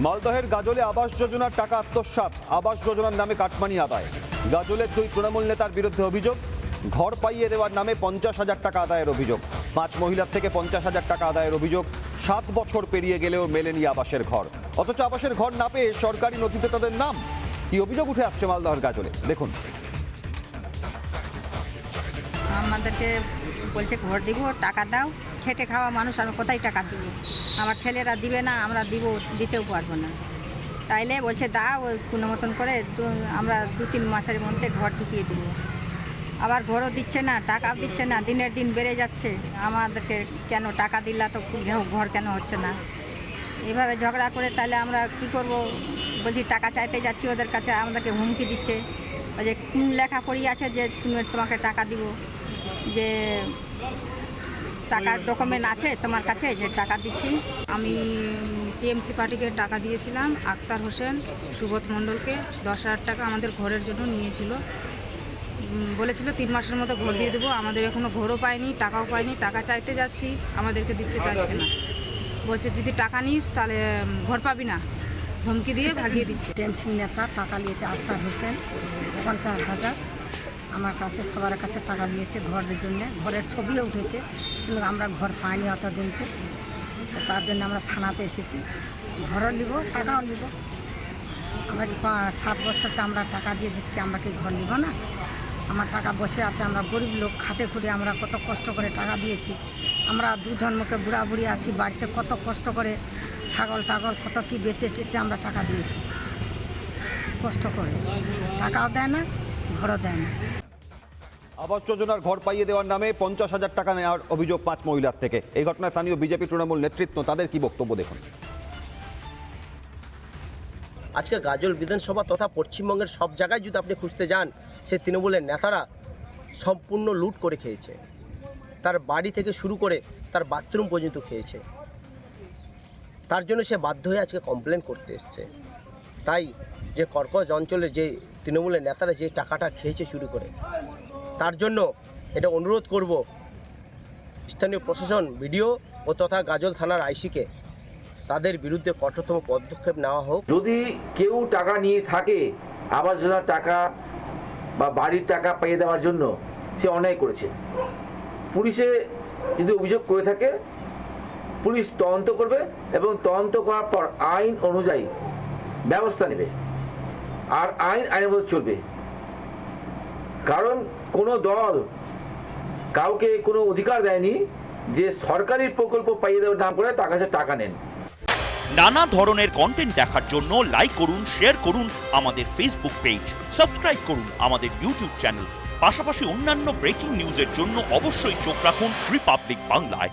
মালদহের গাজলে আবাস যোজনার টাকা আত্মসাৎ, আবাস যোজনার নামে কাটমানি আদায়। গাজলের 2 তৃণমূল নেতার বিরুদ্ধে অভিযোগ, ঘর পাইয়ে দেওয়ার নামে 50,000 টাকা আদায়ের অভিযোগ। 5 মহিলার থেকে 50,000 টাকা আদায়ের অভিযোগ। 7 বছর পেরিয়ে গেলেও মেলেনি আবাসের ঘর, অথচ আবাসের ঘর না পেয়ে সরকারি নথিতে তাদের নাম। কি অভিযোগ উঠে আসছে মালদহের গাজলে, দেখুন। আমাদেরকে বলছে ঘর দিব, টাকা দাও। খেটে খাওয়া মানুষ, আমি কোথায় টাকা দিব? আমার ছেলেরা দিবে না, আমরা দিতেও পারবো না। তাইলে বলছে দাও, ওই কোনো মতন করে আমরা 2-3 মাসের মধ্যে ঘর ঢুকিয়ে দিব। আবার ঘরও দিচ্ছে না, টাকাও দিচ্ছে না, দিনের দিন বেড়ে যাচ্ছে। আমাদেরকে কেন টাকা দিলা তো ঘর কেন হচ্ছে না? এভাবে ঝগড়া করে তাহলে আমরা কি করব? বলছি টাকা চাইতে যাচ্ছি ওদের কাছে, আমাদেরকে হুমকি দিচ্ছে যে কোন লেখা পড়ি আছে যে তোমাকে টাকা দিব, যে টাকার ডকুমেন্ট আছে তোমার কাছে যে টাকা দিচ্ছি। আমি টিএমসি পার্টিকে টাকা দিয়েছিলাম, আক্তার হোসেন, সুবোধ মণ্ডলকে 10,000 টাকা আমাদের ঘরের জন্য নিয়েছিল। বলেছিল 3 মাসের মধ্যে ঘর দিয়ে দেবো। আমাদের এখনও ঘরও পাইনি, টাকাও পাইনি। টাকা চাইতে যাচ্ছি, আমাদেরকে দিতে চাইছে না। বলছে যদি টাকা নিস তাহলে ঘর পাবি না, ধমকি দিয়ে ভাগিয়ে দিচ্ছে। টিএমসি নেতা টাকা নিয়েছে আক্তার হোসেন 50,000 আমার কাছে, সবার কাছে টাকা নিয়েছে ঘরের জন্য। ঘরের ছবিও উঠেছে, কিন্তু আমরা ঘর পাইনি অতদিনকে। তার জন্য আমরা থানাতে এসেছি, ঘরও নিব, টাকাও নিব। আমরা কি 7 বছরতে আমরা টাকা দিয়েছি, আমরা কি ঘর নিব না? আমার টাকা বসে আছে, আমরা গরিব লোক, খাটে খুঁড়ে আমরা কত কষ্ট করে টাকা দিয়েছি। আমরা 2 জন্মকে বুড়া বুড়ি আছি, বাড়িতে কত কষ্ট করে ছাগল টাগল কত কি বেচে টেচে আমরা টাকা দিয়েছি, কষ্ট করে। টাকাও দেয় না, ঘরও দেয় না। আবাস যোজনার ঘর পাইয়ে দেওয়ার নামে 50,000 টাকা নেওয়ার অভিযোগ 5 মহিলার থেকে। এই ঘটনায় স্থানীয় বিজেপি তৃণমূল নেতৃত্ব, তাদের কি বক্তব্য দেখুন। আজকে গাজল বিধানসভা তথা পশ্চিমবঙ্গের সব জায়গায় যদি আপনি খুঁজতে যান, সেই তৃণমূলের নেতারা সম্পূর্ণ লুট করে খেয়েছে। তার বাড়ি থেকে শুরু করে তার বাথরুম পর্যন্ত খেয়েছে। তার জন্য সে বাধ্য হয়ে আজকে কমপ্লেন করতে এসছে। তাই যে কর্কশ অঞ্চলে যে তৃণমূলের নেতারা যে টাকাটা খেয়েছে চুরি করে, তার জন্য এটা অনুরোধ করব স্থানীয় প্রশাসন, বিডিও ও তথা গাজল থানার আইসিকে তাদের বিরুদ্ধে কঠোরতম পদক্ষেপ নেওয়া হোক। যদি কেউ টাকা নিয়ে থাকে আবাস যোজনার টাকা বা বাড়ির টাকা পাইয়ে দেওয়ার জন্য, সে অন্যায় করেছে। পুলিশে যদি অভিযোগ করে থাকে, পুলিশ তদন্ত করবে এবং তদন্ত করার পর আইন অনুযায়ী ব্যবস্থা নেবে, আর আইনের মধ্যে চলবে। কারণ কোনো দল কাউকে কোনো অধিকার দেয়নি যে সরকারি প্রকল্প পাইয়ে দেওয়ার নাম করে তার কাছে টাকা নেন। নানা ধরনের কন্টেন্ট দেখার জন্য লাইক করুন, শেয়ার করুন আমাদের ফেসবুক পেজ, সাবস্ক্রাইব করুন আমাদের ইউটিউব চ্যানেল। পাশাপাশি অন্যান্য ব্রেকিং নিউজের জন্য অবশ্যই চোখ রাখুন রিপাবলিক বাংলায়।